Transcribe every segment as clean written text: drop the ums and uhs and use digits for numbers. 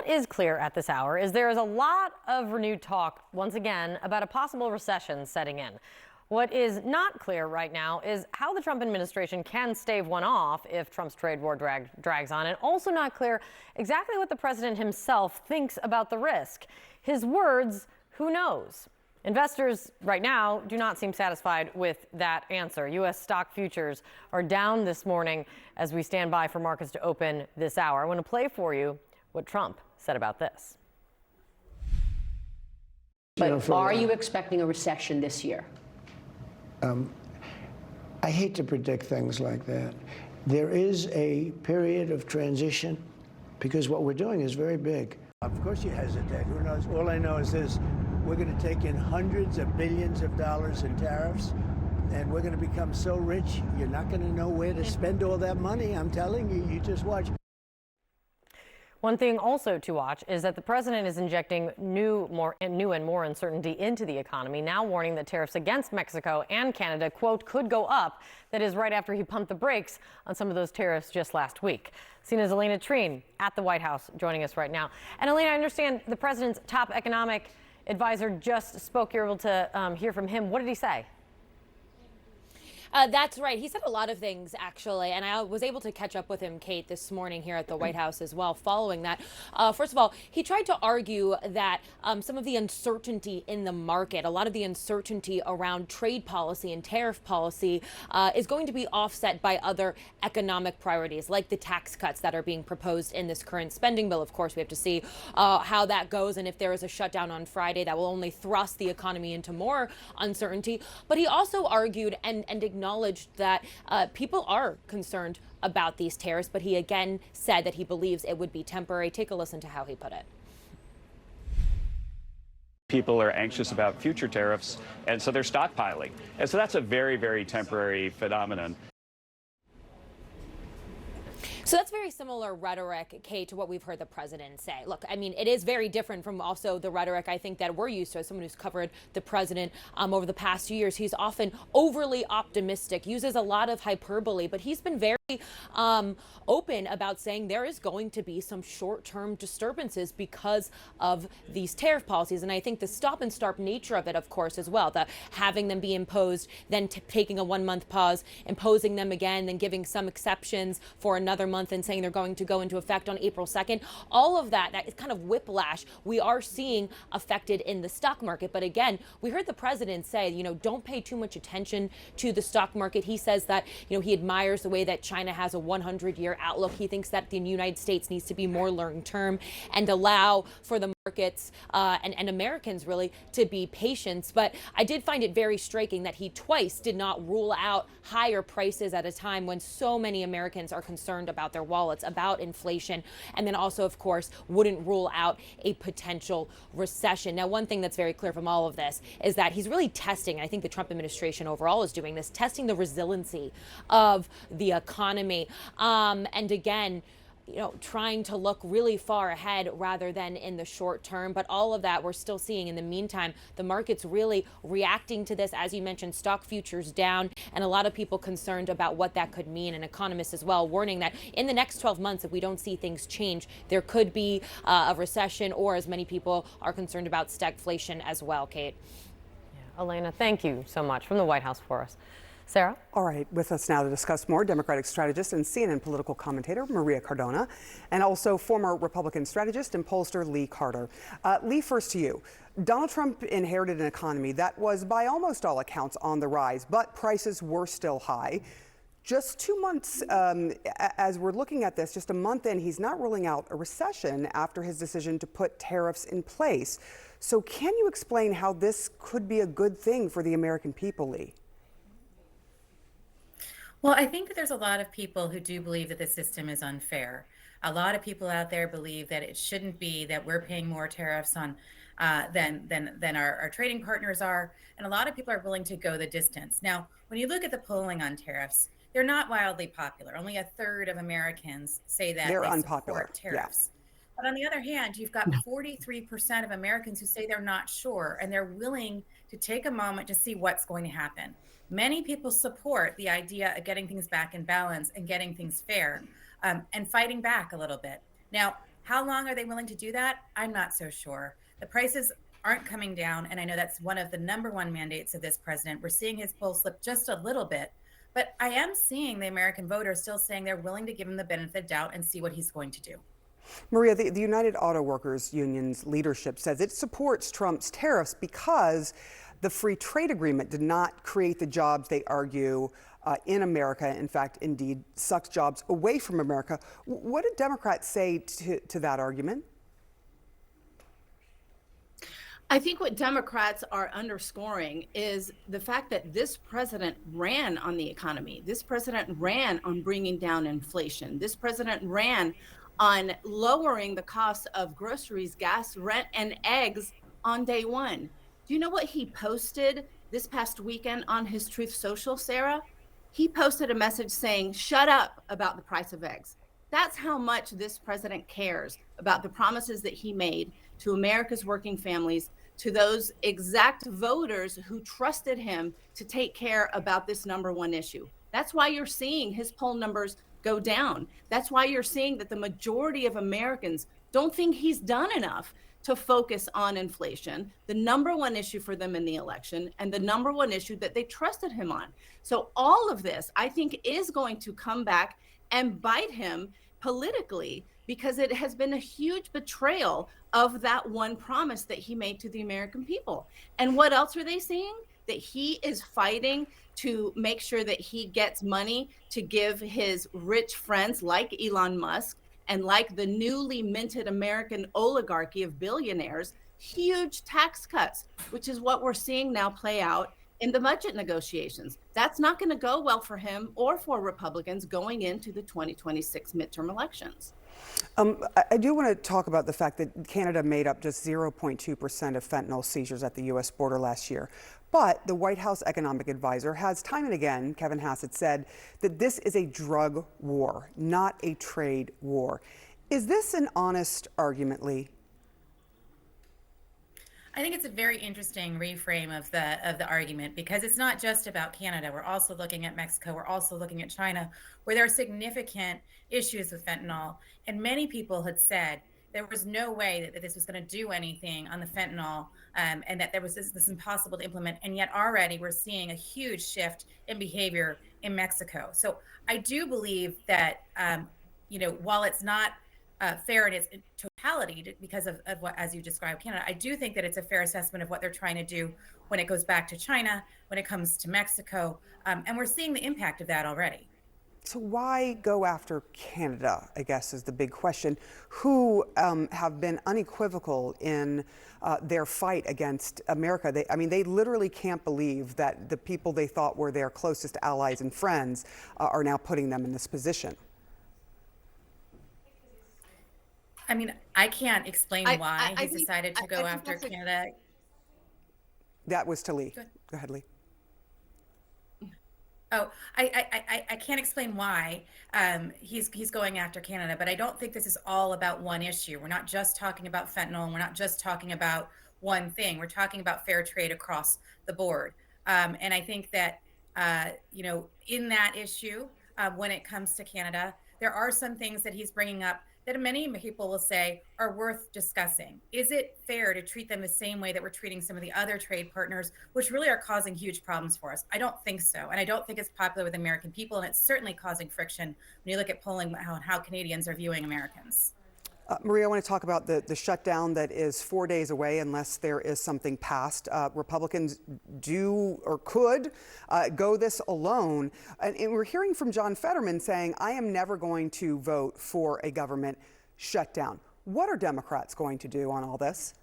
what is clear at this hour is there is a lot of renewed talk, once again, about a possible recession setting in. What is not clear right now is how the Trump administration can stave one off if Trump's trade war drags on. And also not clear exactly what the president himself thinks about the risk. His words, who knows? Investors right now do not seem satisfied with that answer. U.S. stock futures are down this morning as we stand by for markets to open this hour. I want to play for you what Trump said about this. But are you expecting a recession this year? I hate to predict things like that. There is a period of transition because what we're doing is very big. Of course you hesitate. Who knows? All I know is this. We're going to take in hundreds of billions of dollars in tariffs, and we're going to become so rich, you're not going to know where to spend all that money. I'm telling you, you just watch. One thing also to watch is that the president is injecting new and more uncertainty into the economy, now warning that tariffs against Mexico and Canada, quote, could go up. That is right after he pumped the brakes on some of those tariffs just last week. CNN's Elena Treen at the White House joining us right now. And Elena, I understand the president's top economic advisor just spoke. You're able to hear from him. What did he say? That's right. He said a lot of things, actually, and I was able to catch up with him, Kate, this morning here at the White House as well, following that. First of all, he tried to argue that some of the uncertainty in the market, a lot of the uncertainty around trade policy and tariff policy is going to be offset by other economic priorities, like the tax cuts that are being proposed in this current spending bill. Of course, we have to see how that goes, and if there is a shutdown on Friday, that will only thrust the economy into more uncertainty. But he also argued and acknowledged that people are concerned about these tariffs, but he again said that he believes it would be temporary. Take a listen to how he put it. People are anxious about future tariffs, and so they're stockpiling. And so that's a very, very temporary phenomenon. So that's very similar rhetoric, Kate, to what we've heard the president say. Look, I mean, it is very different from also the rhetoric I think that we're used to as someone who's covered the president over the past 2 years. He's often overly optimistic, uses a lot of hyperbole, but he's been very open about saying there is going to be some short-term disturbances because of these tariff policies. And I think the stop and start nature of it, of course, as well, the having them be imposed, then taking a 1 month pause, imposing them again, then giving some exceptions for another month and saying they're going to go into effect on April 2nd. All of that is kind of whiplash we are seeing affected in the stock market. But again, we heard the president say, don't pay too much attention to the stock market. He says that, he admires the way that China has a 100-year outlook. He thinks that the United States needs to be more long-term and allow for the markets and Americans really to be patient. But I did find it very striking that he twice did not rule out higher prices at a time when so many Americans are concerned about their wallets, about inflation, and then also, of course, wouldn't rule out a potential recession. Now, one thing that's very clear from all of this is that he's really testing, I think the Trump administration overall is doing this, testing the resiliency of the economy. And again, trying to look really far ahead rather than in the short term. But all of that we're still seeing. In the meantime, the market's really reacting to this. As you mentioned, stock futures down, and a lot of people concerned about what that could mean. And economists as well warning that in the next 12 months, if we don't see things change, there could be a recession, or as many people are concerned about, stagflation as well, Kate. Yeah, Elena, thank you so much from the White House for us. Sarah? All right, with us now to discuss more, Democratic strategist and CNN political commentator Maria Cardona, and also former Republican strategist and pollster Lee Carter. Lee, first to you. Donald Trump inherited an economy that was, by almost all accounts, on the rise, but prices were still high. Just 2 months, as we're looking at this, just a month in, he's not ruling out a recession after his decision to put tariffs in place. So can you explain how this could be a good thing for the American people, Lee? Well, I think that there's a lot of people who do believe that the system is unfair. A lot of people out there believe that it shouldn't be that we're paying more tariffs on than our trading partners are. And a lot of people are willing to go the distance. Now, when you look at the polling on tariffs, they're not wildly popular. Only a third of Americans say that they're they unpopular. Support tariffs. Yeah. But on the other hand, you've got 43% of Americans who say they're not sure, and they're willing to take a moment to see what's going to happen. Many people support the idea of getting things back in balance and getting things fair, and fighting back a little bit. Now, How long are they willing to do that? I'm not so sure. The prices aren't coming down, and I know that's one of the number one mandates of this president. We're seeing his poll slip just a little bit, but I am seeing the American voter still saying they're willing to give him the benefit of the doubt and see what he's going to do. Maria, the United Auto Workers Union's leadership says it supports Trump's tariffs because the free trade agreement did not create the jobs they argue in America. In fact, indeed, sucks jobs away from America. What did Democrats say to that argument? I think what Democrats are underscoring is the fact that this president ran on the economy. This president ran on bringing down inflation. This president ran on lowering the cost of groceries, gas, rent, and eggs on day one. Do you know what he posted this past weekend on his Truth Social, Sarah? He posted a message saying, "Shut up about the price of eggs." That's how much this president cares about the promises that he made to America's working families, to those exact voters who trusted him to take care about this number one issue. That's why you're seeing his poll numbers go down. That's why you're seeing that the majority of Americans don't think he's done enough to focus on inflation, the number one issue for them in the election, and the number one issue that they trusted him on. So all of this, I think, is going to come back and bite him politically, because it has been a huge betrayal of that one promise that he made to the American people. And what else are they seeing? That he is fighting to make sure that he gets money to give his rich friends like Elon Musk and like the newly minted American oligarchy of billionaires, huge tax cuts, which is what we're seeing now play out in the budget negotiations. That's not going to go well for him or for Republicans going into the 2026 midterm elections. I do want to talk about the fact that Canada made up just 0.2% of fentanyl seizures at the U.S. border last year. But the White House economic advisor has time and again, Kevin Hassett, said that this is a drug war, not a trade war. Is this an honest argument, Lee? I think it's a very interesting reframe of the argument, because it's not just about Canada. We're also looking at Mexico. We're also looking at China, where there are significant issues with fentanyl. And many people had said there was no way that this was going to do anything on the fentanyl, and that there was this impossible to implement. And yet already we're seeing a huge shift in behavior in Mexico. So I do believe that, while it's not fair in its totality because of what, as you described, Canada, I do think that it's a fair assessment of what they're trying to do when it goes back to China, when it comes to Mexico, and we're seeing the impact of that already. So why go after Canada, I guess, is the big question, who have been unequivocal in their fight against America. They literally can't believe that the people they thought were their closest allies and friends are now putting them in this position. I can't explain why he's decided to go after Canada. That was to Lee. Go ahead, Lee. Oh, I can't explain why he's going after Canada, but I don't think this is all about one issue. We're not just talking about fentanyl, and we're not just talking about one thing. We're talking about fair trade across the board. And I think that, in that issue, when it comes to Canada, there are some things that he's bringing up that many people will say are worth discussing. Is it fair to treat them the same way that we're treating some of the other trade partners, which really are causing huge problems for us? I don't think so. And I don't think it's popular with American people. And it's certainly causing friction when you look at polling how Canadians are viewing Americans. Maria, I want to talk about the shutdown that is 4 days away unless there is something passed. Republicans do or could go this alone. And we're hearing from John Fetterman saying, I am never going to vote for a government shutdown. What are Democrats going to do on all this?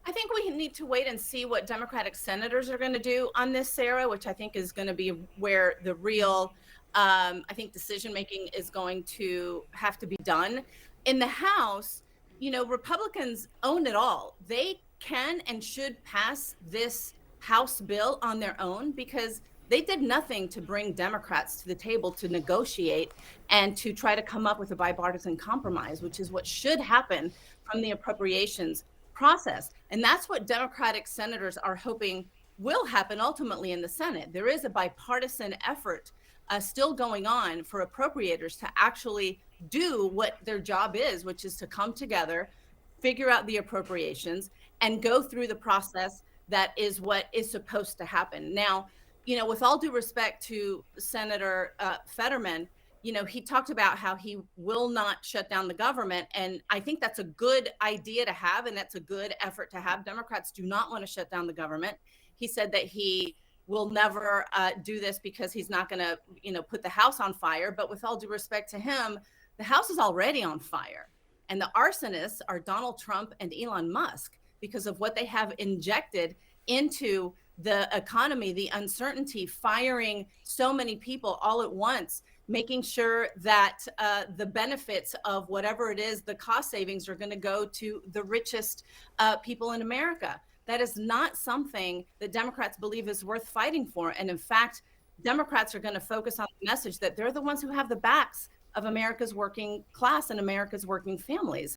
I think we need to wait and see what Democratic senators are going to do on this, Sarah, which I think is going to be where the real decision-making is going to have to be done. In the House, Republicans own it all. They can and should pass this House bill on their own because they did nothing to bring Democrats to the table to negotiate and to try to come up with a bipartisan compromise, which is what should happen from the appropriations process. And that's what Democratic senators are hoping will happen ultimately in the Senate. There is a bipartisan effort still going on for appropriators to actually do what their job is, which is to come together, figure out the appropriations, and go through the process that is what is supposed to happen. Now, with all due respect to Senator Fetterman, he talked about how he will not shut down the government. And I think that's a good idea to have, and that's a good effort to have. Democrats do not want to shut down the government. He said that he will never do this because he's not going to, put the House on fire. But with all due respect to him, the House is already on fire. And the arsonists are Donald Trump and Elon Musk because of what they have injected into the economy, the uncertainty, firing so many people all at once, making sure that the benefits of whatever it is, the cost savings are going to go to the richest people in America. That is not something that Democrats believe is worth fighting for. And in fact, Democrats are going to focus on the message that they're the ones who have the backs of America's working class and America's working families.